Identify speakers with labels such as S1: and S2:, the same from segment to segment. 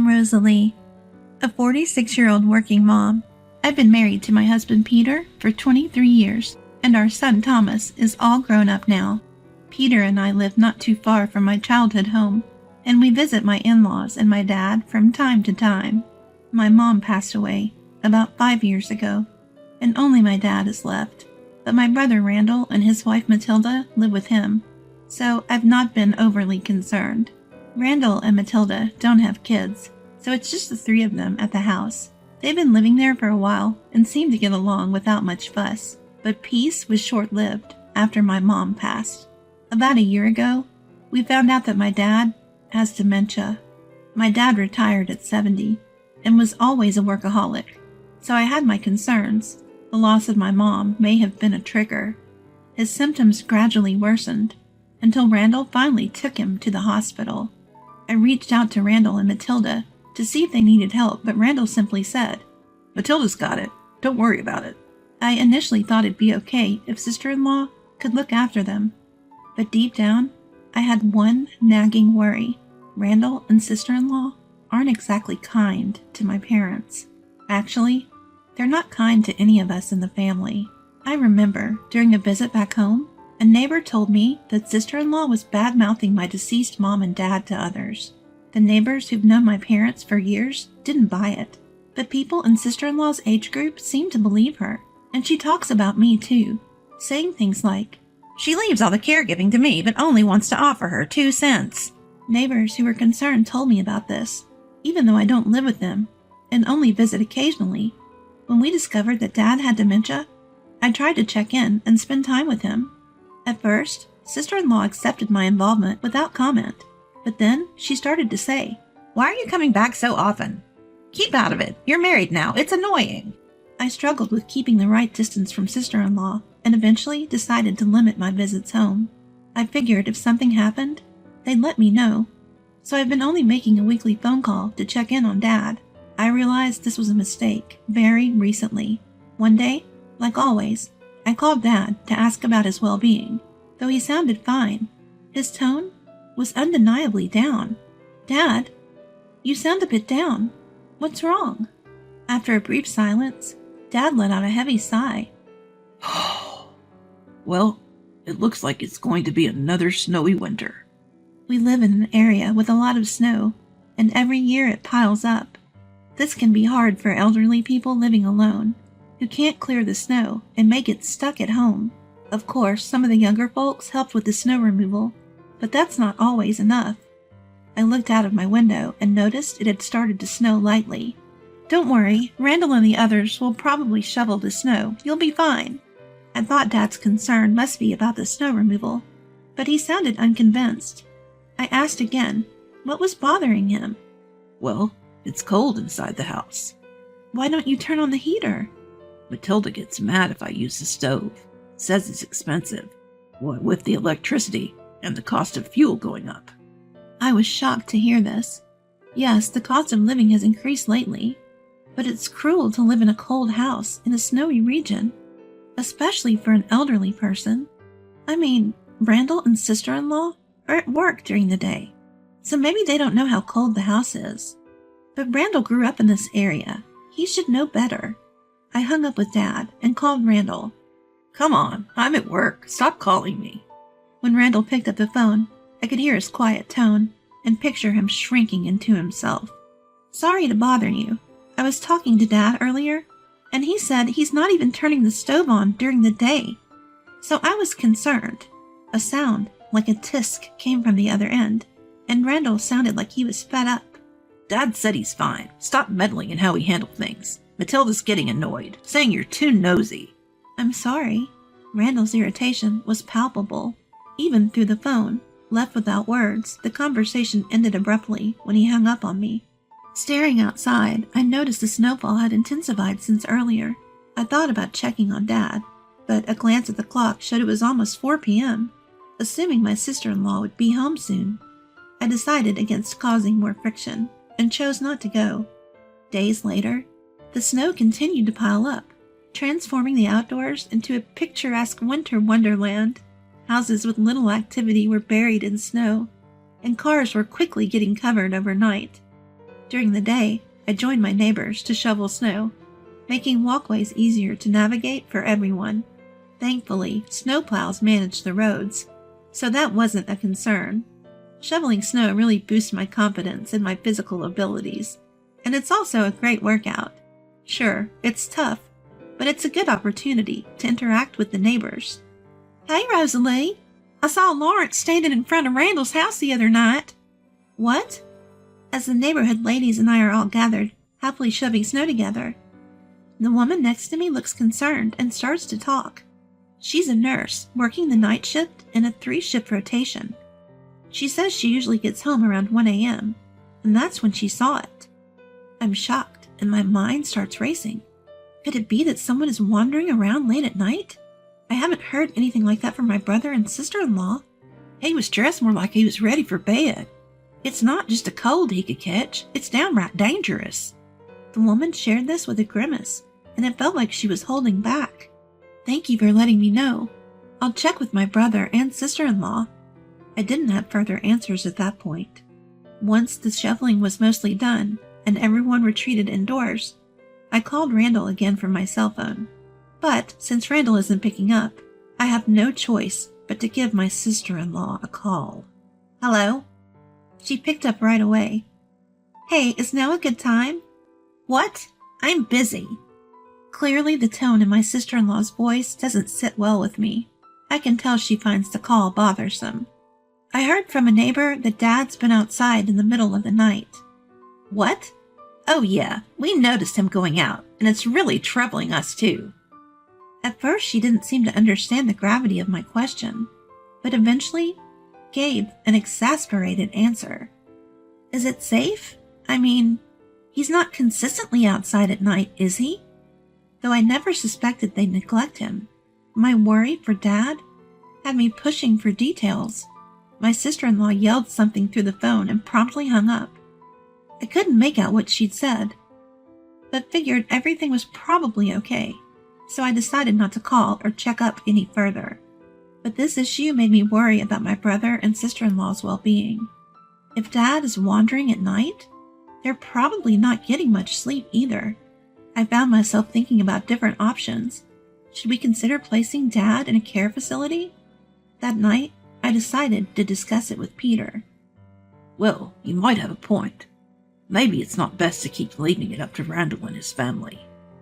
S1: Rosalie, a 46-year-old working mom. I've been married to my husband Peter for 23 years, and our son Thomas is all grown up now. Peter and I live not too far from my childhood home, and we visit my in-laws and my dad from time to time. My mom passed away about 5 years ago, and only my dad is left, but my brother Randall and his wife Matilda live with him, so I've not been overly concerned. Randall and Matilda don't have kids, so it's just the three of them at the house. They've been living there for a while and seem to get along without much fuss, but peace was short-lived after my mom passed. About a year ago, we found out that my dad has dementia. My dad retired at 70 and was always a workaholic, so I had my concerns. The loss of my mom may have been a trigger. His symptoms gradually worsened until Randall finally took him to the hospital. I reached out to Randall and Matilda to see if they needed help, but Randall simply said, "Matilda's got it. Don't worry about it." I initially thought it'd be okay if sister-in-law could look after them, but deep down, I had one nagging worry. Randall and sister-in-law aren't exactly kind to my parents. Actually, they're not kind to any of us in the family. I remember during a visit back home, a neighbor told me that sister-in-law was bad-mouthing my deceased mom and dad to others. The neighbors who've known my parents for years didn't buy it, but people in sister-in-law's age group seem to believe her, and she talks about me too, saying things like, "She leaves all the caregiving to me but only wants to offer her 2 cents. Neighbors who were concerned told me about this, even though I don't live with them and only visit occasionally. When we discovered that Dad had dementia, I tried to check in and spend time with him. At first, sister-in-law accepted my involvement without comment, but then she started to say, "Why are you coming back so often? Keep out of it. You're married now. It's annoying." I struggled with keeping the right distance from sister-in-law and eventually decided to limit my visits home. I figured if something happened, they'd let me know, so I've been only making a weekly phone call to check in on Dad. I realized this was a mistake very recently. One day, like always, I called Dad to ask about his well-being, though he sounded fine. His tone was undeniably down. "Dad, you sound a bit down. What's wrong?" After a brief silence, Dad let out a heavy sigh.
S2: "Well, it looks like it's going to be another snowy winter."
S1: We live in an area with a lot of snow, and every year it piles up. This can be hard for elderly people living alone, who can't clear the snow and may get stuck at home. Of course, some of the younger folks helped with the snow removal, but that's not always enough. I looked out of my window and noticed it had started to snow lightly. "Don't worry, Randall and the others will probably shovel the snow. You'll be fine." I thought Dad's concern must be about the snow removal, but he sounded unconvinced. I asked again, what was bothering him?
S2: "Well, it's cold inside the house."
S1: "Why don't you turn on the heater?"
S2: "Matilda gets mad if I use the stove. Says it's expensive. What with the electricity and the cost of fuel going up."
S1: I was shocked to hear this. Yes, the cost of living has increased lately, but it's cruel to live in a cold house in a snowy region, especially for an elderly person. I mean, Randall and sister-in-law are at work during the day, so maybe they don't know how cold the house is. But Randall grew up in this area. He should know better. I hung up with Dad and called Randall.
S2: "Come on, I'm at work. Stop calling me."
S1: When Randall picked up the phone, I could hear his quiet tone and picture him shrinking into himself. "Sorry to bother you. I was talking to Dad earlier, and he said he's not even turning the stove on during the day. So I was concerned." A sound like a tisk came from the other end, and Randall sounded like he was fed up.
S2: "Dad said he's fine. Stop meddling in how we handle things. Matilda's getting annoyed, saying you're too nosy."
S1: "I'm sorry." Randall's irritation was palpable. Even through the phone, left without words, the conversation ended abruptly when he hung up on me. Staring outside, I noticed the snowfall had intensified since earlier. I thought about checking on Dad, but a glance at the clock showed it was almost 4 p.m., assuming my sister-in-law would be home soon. I decided against causing more friction and chose not to go. Days later, the snow continued to pile up, transforming the outdoors into a picturesque winter wonderland. Houses with little activity were buried in snow, and cars were quickly getting covered overnight. During the day, I joined my neighbors to shovel snow, making walkways easier to navigate for everyone. Thankfully, snowplows managed the roads, so that wasn't a concern. Shoveling snow really boosts my confidence in my physical abilities, and it's also a great workout. Sure, it's tough, but it's a good opportunity to interact with the neighbors. Hey, Rosalie! I saw Lawrence standing in front of Randall's house the other night. What? As the neighborhood ladies and I are all gathered, happily shoving snow together. The woman next to me looks concerned and starts to talk. She's a nurse, working the night shift in a 3-shift rotation. She says she usually gets home around 1 a.m., and that's when she saw it. I'm shocked, and my mind starts racing. Could it be that someone is wandering around late at night? I haven't heard anything like that from my brother and sister-in-law.
S2: He was dressed more like he was ready for bed. It's not just a cold he could catch, it's downright dangerous.
S1: The woman shared this with a grimace, and it felt like she was holding back. Thank you for letting me know. I'll check with my brother and sister-in-law. I didn't have further answers at that point. Once the shoveling was mostly done and everyone retreated indoors, I called Randall again from my cell phone. But since Randall isn't picking up, I have no choice but to give my sister-in-law a call. Hello? She picked up right away. Hey, is now a good time? What? I'm busy. Clearly the tone in my sister-in-law's voice doesn't sit well with me. I can tell she finds the call bothersome. I heard from a neighbor that Dad's been outside in the middle of the night. What?
S2: Oh yeah, we noticed him going out, and it's really troubling us too.
S1: At first she didn't seem to understand the gravity of my question, but eventually gave an exasperated answer. Is it safe? I mean, he's not consistently outside at night, is he? Though I never suspected they'd neglect him, my worry for Dad had me pushing for details. My sister-in-law yelled something through the phone and promptly hung up. I couldn't make out what she'd said, but figured everything was probably okay, so I decided not to call or check up any further. But this issue made me worry about my brother and sister-in-law's well-being. If Dad is wandering at night, they're probably not getting much sleep either. I found myself thinking about different options. Should we consider placing Dad in a care facility? That night, I decided to discuss it with Peter.
S2: Well, you might have a point. Maybe it's not best to keep leaving it up to Randall and his family,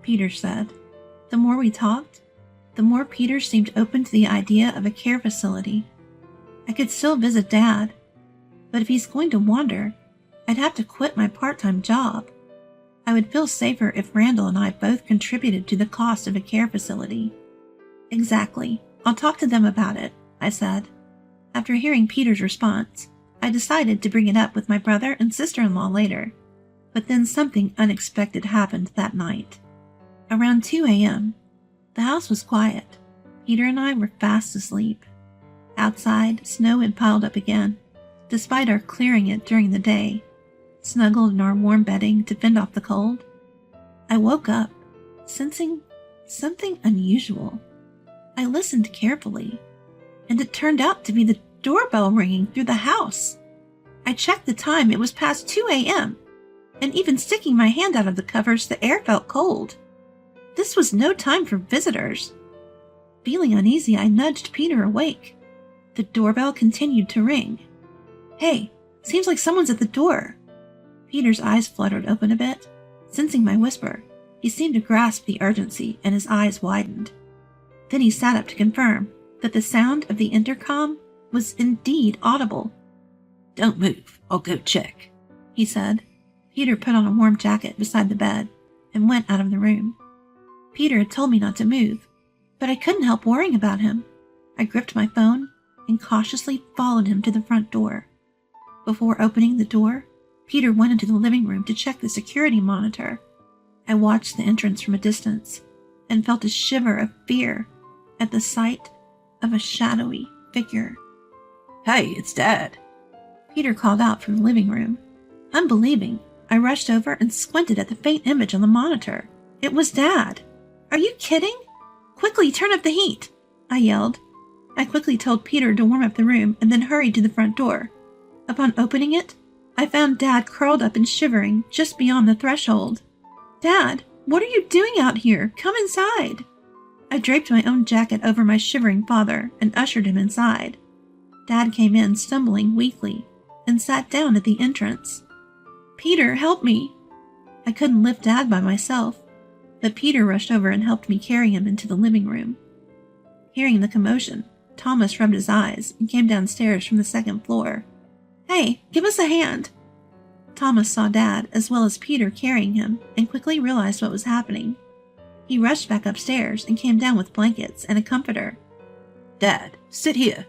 S1: Peter said. The more we talked, the more Peter seemed open to the idea of a care facility. I could still visit Dad, but if he's going to wander, I'd have to quit my part-time job. I would feel safer if Randall and I both contributed to the cost of a care facility. Exactly. I'll talk to them about it, I said. After hearing Peter's response, I decided to bring it up with my brother and sister-in-law later. But then something unexpected happened that night. Around 2 a.m., the house was quiet. Peter and I were fast asleep. Outside, snow had piled up again, despite our clearing it during the day. Snuggled in our warm bedding to fend off the cold. I woke up, sensing something unusual. I listened carefully, and it turned out to be the doorbell ringing through the house. I checked the time. It was past 2 a.m., and even sticking my hand out of the covers, the air felt cold. This was no time for visitors. Feeling uneasy, I nudged Peter awake. The doorbell continued to ring. Hey, seems like someone's at the door. Peter's eyes fluttered open a bit. Sensing my whisper, he seemed to grasp the urgency, and his eyes widened. Then he sat up to confirm that the sound of the intercom was indeed audible.
S2: Don't move, I'll go check,
S1: he said. Peter put on a warm jacket beside the bed and went out of the room. Peter had told me not to move, but I couldn't help worrying about him. I gripped my phone and cautiously followed him to the front door. Before opening the door, Peter went into the living room to check the security monitor. I watched the entrance from a distance and felt a shiver of fear at the sight of a shadowy figure.
S2: Hey, it's Dad,
S1: Peter called out from the living room. Unbelieving, I rushed over and squinted at the faint image on the monitor. It was Dad. Are you kidding? Quickly, turn up the heat, I yelled. I quickly told Peter to warm up the room and then hurried to the front door. Upon opening it, I found Dad curled up and shivering just beyond the threshold. "Dad, what are you doing out here? Come inside." I draped my own jacket over my shivering father and ushered him inside. Dad came in stumbling weakly and sat down at the entrance. "Peter, help me." I couldn't lift Dad by myself, but Peter rushed over and helped me carry him into the living room. Hearing the commotion, Thomas rubbed his eyes and came downstairs from the second floor. "Hey, give us a hand." Thomas saw Dad as well as Peter carrying him and quickly realized what was happening. He rushed back upstairs and came down with blankets and a comforter.
S2: "Dad, sit here."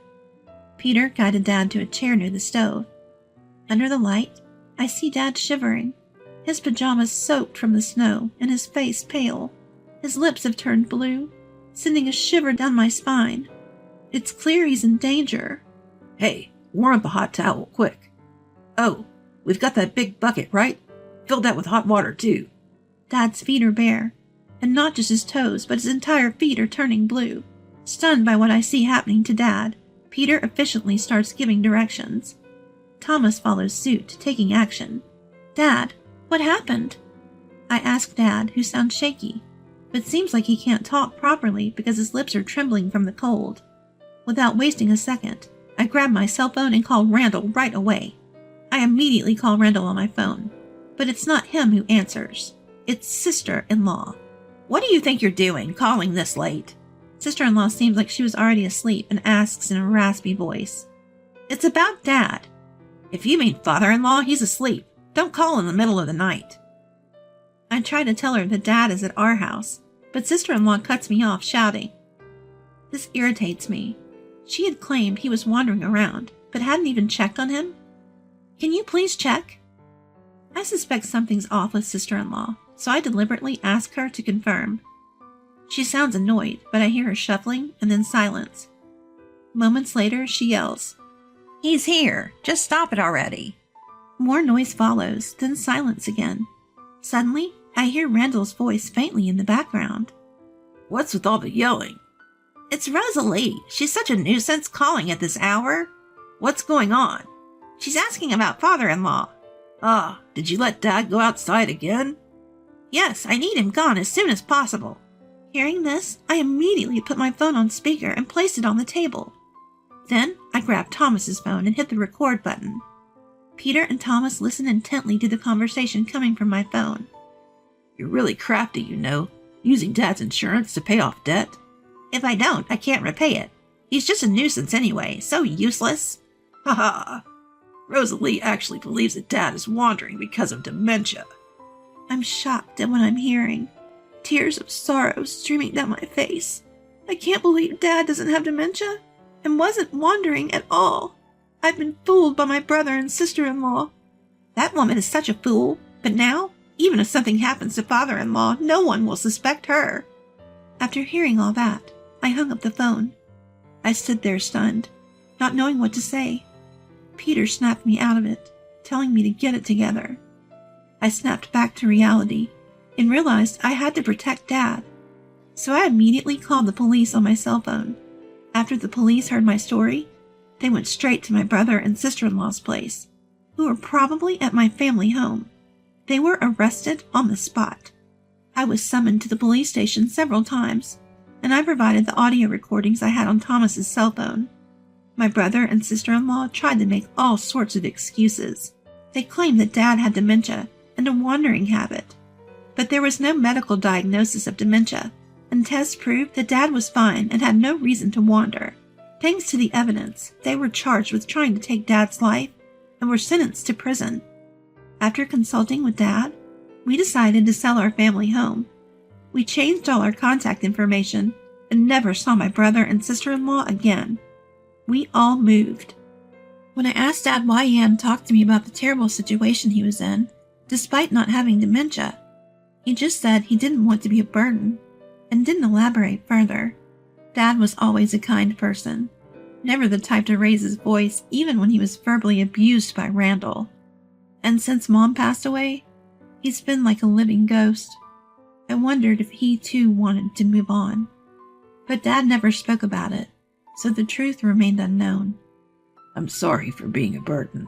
S1: Peter guided Dad to a chair near the stove. Under the light, I see Dad shivering, his pajamas soaked from the snow and his face pale. His lips have turned blue, sending a shiver down my spine. It's clear he's in danger.
S2: "Hey, warm up a hot towel, quick. Oh, we've got that big bucket, right? Fill that with hot water, too."
S1: Dad's feet are bare, and not just his toes, but his entire feet are turning blue. Stunned by what I see happening to Dad, Peter efficiently starts giving directions. Thomas follows suit, taking action. "Dad, what happened?" I ask Dad, who sounds shaky, but seems like he can't talk properly because his lips are trembling from the cold. Without wasting a second, I grab my cell phone and call Randall right away. I immediately call Randall on my phone, but it's not him who answers. It's sister-in-law.
S2: "What do you think you're doing, calling this late?"
S1: Sister-in-law seems like she was already asleep and asks in a raspy voice. "It's about Dad."
S2: "If you mean father-in-law, he's asleep. Don't call in the middle of the night."
S1: I try to tell her that Dad is at our house, but sister-in-law cuts me off, shouting. This irritates me. She had claimed he was wandering around, but hadn't even checked on him. "Can you please check?" I suspect something's off with sister-in-law, so I deliberately ask her to confirm. She sounds annoyed, but I hear her shuffling and then silence. Moments later, she yells,
S2: "He's here. Just stop it already."
S1: More noise follows, then silence again. Suddenly, I hear Randall's voice faintly in the background.
S2: "What's with all the yelling?"
S1: "It's Rosalie. She's such a nuisance calling at this hour."
S2: "What's going on?"
S1: "She's asking about father-in-law."
S2: "Ah, did you let Dad go outside again?"
S1: "Yes, I need him gone as soon as possible." Hearing this, I immediately put my phone on speaker and placed it on the table. Then I grabbed Thomas's phone and hit the record button. Peter and Thomas listen intently to the conversation coming from my phone.
S2: "You're really crafty, you know, using Dad's insurance to pay off debt."
S1: "If I don't, I can't repay it. He's just a nuisance anyway, so useless."
S2: "Ha ha! Rosalie actually believes that Dad is wandering because of dementia."
S1: I'm shocked at what I'm hearing. Tears of sorrow streaming down my face. I can't believe Dad doesn't have dementia and wasn't wandering at all. I've been fooled by my brother and sister-in-law. That woman is such a fool, but now, even if something happens to father-in-law, no one will suspect her. After hearing all that, I hung up the phone. I stood there stunned, not knowing what to say. Peter snapped me out of it, telling me to get it together. I snapped back to reality and realized I had to protect Dad. So I immediately called the police on my cell phone. After the police heard my story, they went straight to my brother and sister-in-law's place, who were probably at my family home. They were arrested on the spot. I was summoned to the police station several times, and I provided the audio recordings I had on Thomas's cell phone. My brother and sister-in-law tried to make all sorts of excuses. They claimed that Dad had dementia and a wandering habit, but there was no medical diagnosis of dementia, and tests proved that Dad was fine and had no reason to wander. Thanks to the evidence, they were charged with trying to take Dad's life and were sentenced to prison. After consulting with Dad, we decided to sell our family home. We changed all our contact information and never saw my brother and sister-in-law again. We all moved. When I asked Dad why he hadn't talked to me about the terrible situation he was in, despite not having dementia, he just said he didn't want to be a burden and didn't elaborate further. Dad was always a kind person, never the type to raise his voice even when he was verbally abused by Randall. And since Mom passed away, he's been like a living ghost. I wondered if he too wanted to move on. But Dad never spoke about it, so the truth remained unknown.
S2: "I'm sorry for being a burden."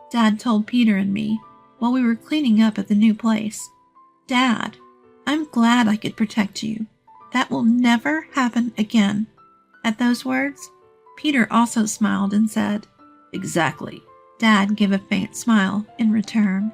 S1: Dad told Peter and me while we were cleaning up at the new place. Dad, I'm glad I could protect you. That will never happen again. At those words, Peter also smiled and said,
S2: Exactly.
S1: Dad gave a faint smile in return.